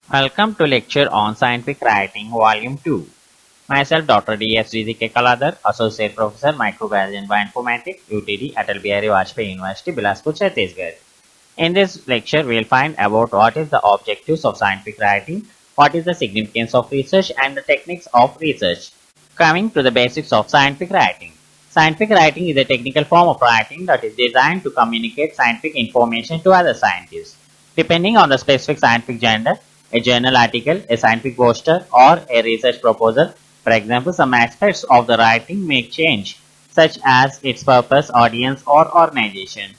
Welcome to lecture on Scientific Writing Volume 2. Myself Dr. D.S. Rizike Kaladar, Associate Professor Microbiology and Bioinformatics, UTD, Atal Bihari Vajpayee University, Bilaspur, Chhattisgarh. In this lecture, we will find about what is the objectives of scientific writing, what is the significance of research and the techniques of research. Coming to the basics of scientific writing. Scientific writing is a technical form of writing that is designed to communicate scientific information to other scientists. Depending on the specific scientific genre, a journal article, a scientific poster, or a research proposal, for example, some aspects of the writing may change, such as its purpose, audience, or organization.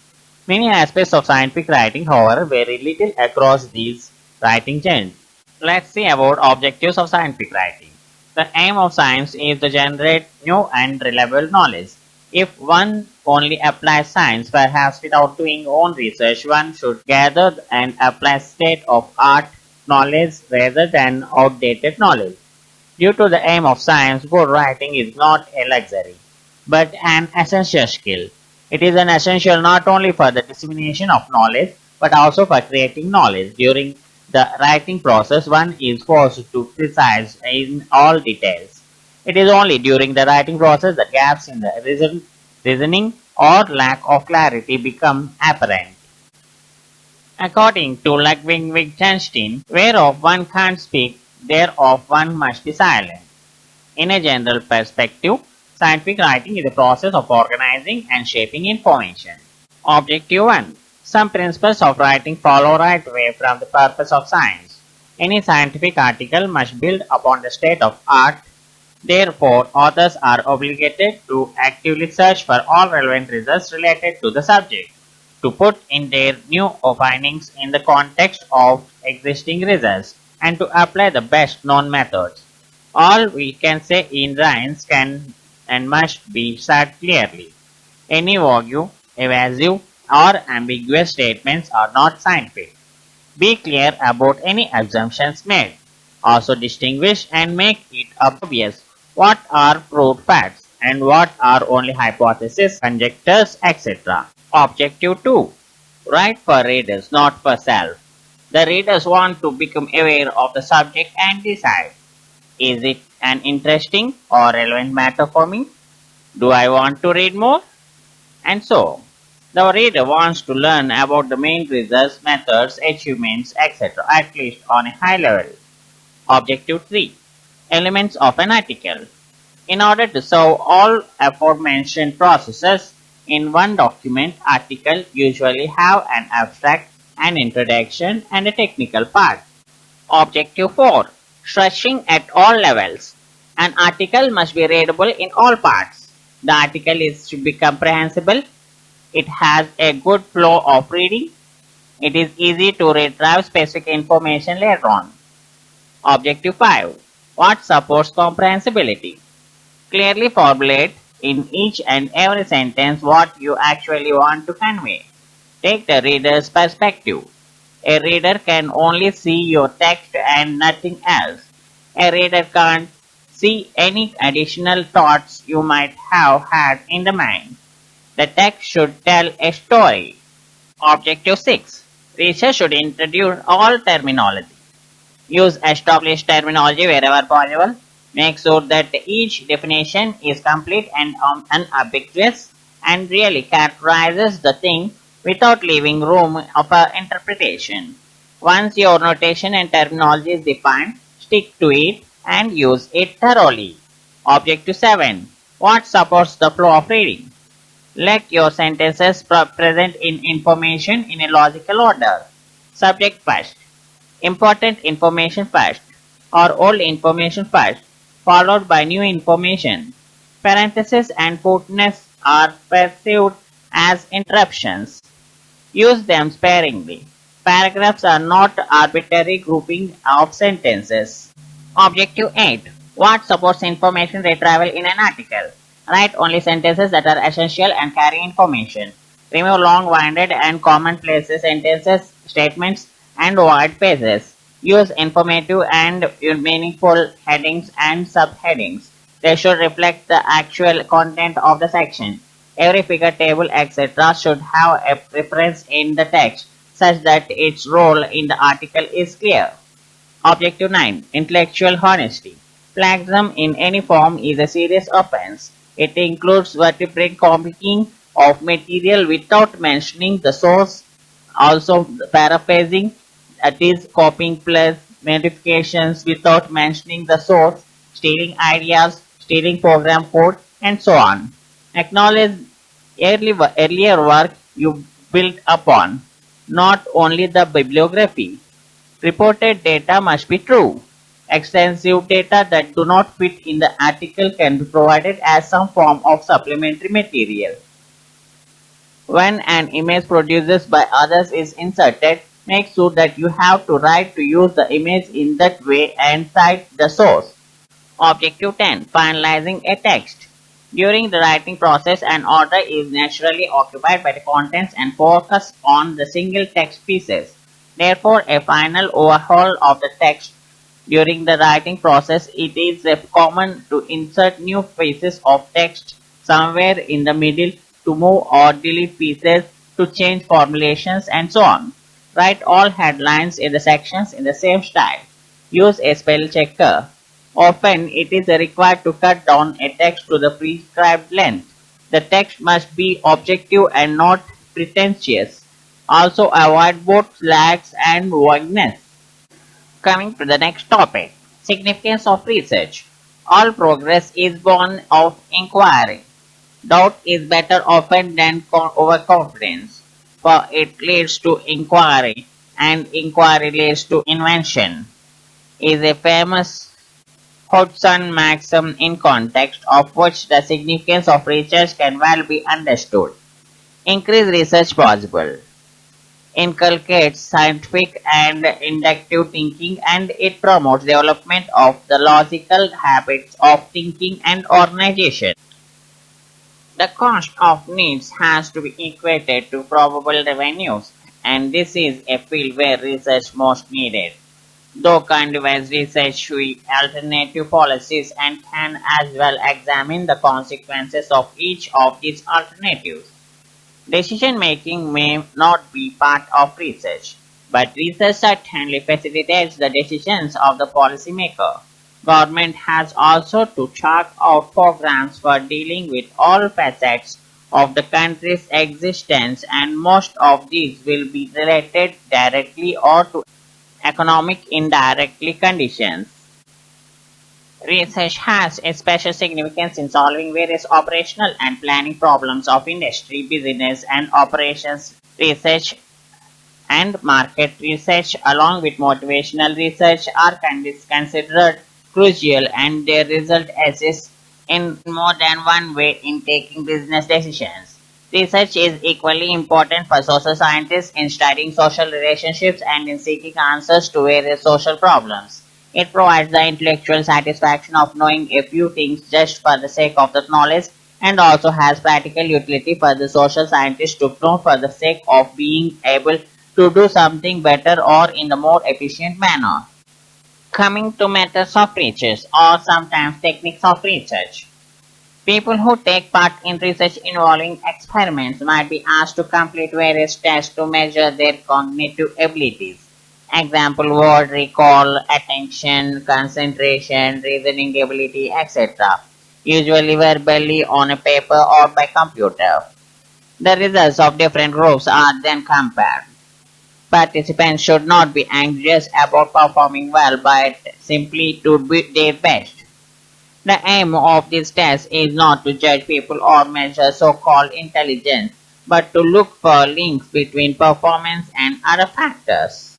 Many aspects of scientific writing, however, vary little across these writing genres. Let's see about objectives of scientific writing. The aim of science is to generate new and reliable knowledge. If one only applies science, perhaps without doing own research, one should gather and apply state-of-art knowledge rather than outdated knowledge. Due to the aim of science, good writing is not a luxury, but an essential skill. It is an essential not only for the dissemination of knowledge, but also for creating knowledge. During the writing process, one is forced to precise in all details. It is only during the writing process that gaps in the reasoning or lack of clarity become apparent. According to Ludwig Wittgenstein, whereof one can't speak, thereof one must be silent. In a general perspective, scientific writing is a process of organizing and shaping information. Objective 1. Some principles of writing follow right away from the purpose of science. Any scientific article must build upon the state of art. Therefore, authors are obligated to actively search for all relevant results related to the subject, to put in their new findings in the context of existing results, and to apply the best known methods. All we can say in rhymes can and must be said clearly. Any vague, evasive, or ambiguous statements are not scientific. Be clear about any assumptions made. Also distinguish and make it obvious what are proved facts and what are only hypotheses, conjectures, etc. Objective 2. Write for readers, not for self. The readers want to become aware of the subject and decide, is it an interesting or relevant matter for me? Do I want to read more? And so, the reader wants to learn about the main results, methods, achievements, etc., at least on a high level. Objective 3. Elements of an article. In order to serve all aforementioned processes in one document, article usually have an abstract, an introduction, and a technical part. Objective 4. Stretching at all levels. An article must be readable in all parts. The article is to be comprehensible. It has a good flow of reading. It is easy to retrieve specific information later on. Objective 5. What supports comprehensibility? Clearly formulate in each and every sentence what you actually want to convey. Take the reader's perspective. A reader can only see your text and nothing else. A reader can't see any additional thoughts you might have had in the mind. The text should tell a story. Objective 6. Research should introduce all terminology. Use established terminology wherever possible. Make sure that each definition is complete and unambiguous and really characterizes the thing without leaving room for interpretation. Once your notation and terminology is defined, stick to it and use it thoroughly. Objective 7. What supports the flow of reading? Let your sentences present in information in a logical order. Subject first. Important information first, or old information first, followed by new information. Parentheses and footnotes are perceived as interruptions. Use them sparingly. Paragraphs are not arbitrary grouping of sentences. Objective 8. What supports information retrieval in an article? Write only sentences that are essential and carry information. Remove long-winded and commonplace sentences, statements, and word pages. Use informative and meaningful headings and subheadings. They should reflect the actual content of the section. Every figure, table, etc. should have a reference in the text such that its role in the article is clear. Objective 9. Intellectual honesty. Plagiarism in any form is a serious offense. It includes vertebrate copying of material without mentioning the source, also paraphrasing, that is copying plus modifications without mentioning the source, stealing ideas, stealing program code, and so on. Acknowledge earlier work you built upon, not only the bibliography. Reported data must be true. Extensive data that do not fit in the article can be provided as some form of supplementary material. When an image produced by others is inserted, make sure that you have the right to use the image in that way and cite the source. Objective 10. Finalizing a text. During the writing process, an author is naturally occupied by the contents and focus on the single text pieces. Therefore, a final overhaul of the text during the writing process, it is common to insert new pieces of text somewhere in the middle to move or delete pieces, to change formulations, and so on. Write all headlines in the sections in the same style. Use a spell checker. Often it is required to cut down a text to the prescribed length. The text must be objective and not pretentious. Also avoid both slangs and vagueness. Coming to the next topic, significance of research. All progress is born of inquiry. Doubt is better often than overconfidence, for it leads to inquiry, and inquiry leads to invention, is a famous Hodgson maxim in context of which the significance of research can well be understood. Increase research possible. Inculcates scientific and inductive thinking, and it promotes development of the logical habits of thinking and organization. The cost of needs has to be equated to probable revenues, and this is a field where research most needed. Though can devise research with alternative policies and can as well examine the consequences of each of these alternatives. Decision making may not be part of research, but research certainly facilitates the decisions of the policymaker. Government has also to chart out programs for dealing with all facets of the country's existence, and most of these will be related directly or to economic indirectly conditions. Research has a special significance in solving various operational and planning problems of industry, business, and operations research and market research, along with motivational research, are considered crucial, and their result assists in more than one way in taking business decisions. Research is equally important for social scientists in studying social relationships and in seeking answers to various social problems. It provides the intellectual satisfaction of knowing a few things just for the sake of that knowledge, and also has practical utility for the social scientist to know for the sake of being able to do something better or in a more efficient manner. Coming to methods of research, or sometimes techniques of research. People who take part in research involving experiments might be asked to complete various tests to measure their cognitive abilities. Example: word recall, attention, concentration, reasoning ability, etc. Usually verbally on a paper or by computer. The results of different groups are then compared. Participants should not be anxious about performing well, but simply to do their best. The aim of this test is not to judge people or measure so-called intelligence, but to look for links between performance and other factors.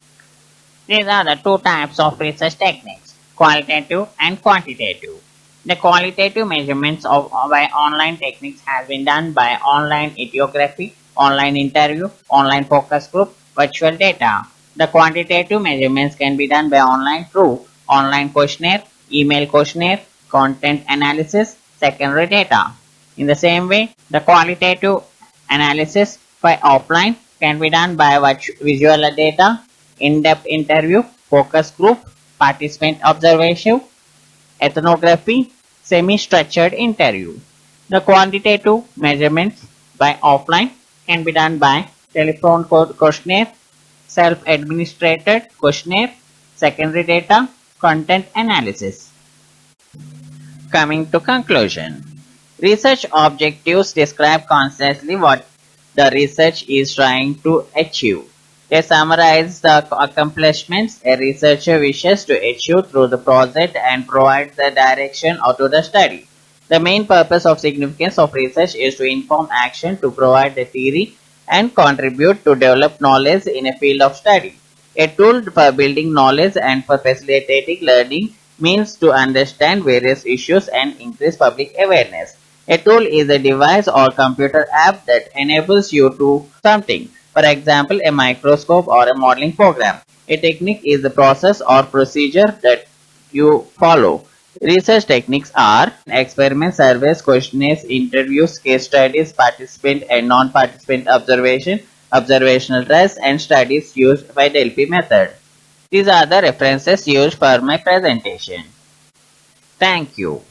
These are the two types of research techniques, qualitative and quantitative. The qualitative measurements by online techniques have been done by online ethnography, online interview, online focus group, virtual data. The quantitative measurements can be done by online through online questionnaire, email questionnaire, content analysis, secondary data. In the same way, the qualitative analysis by offline can be done by visual data, in-depth interview, focus group, participant observation, ethnography, semi-structured interview. The quantitative measurements by offline can be done by telephone questionnaire, self-administered questionnaire, secondary data, content analysis. Coming to conclusion. Research objectives describe concisely what the research is trying to achieve. They summarize the accomplishments a researcher wishes to achieve through the project and provide the direction to the study. The main purpose of significance of research is to inform action, to provide the theory, and contribute to develop knowledge in a field of study. A tool for building knowledge and for facilitating learning means to understand various issues and increase public awareness. A tool is a device or computer app that enables you to do something. For example, a microscope or a modeling program. A technique is the process or procedure that you follow. Research techniques are experiments, surveys, questionnaires, interviews, case studies, participant and non-participant observation, observational tests, and studies used by the LP method. These are the references used for my presentation. Thank you.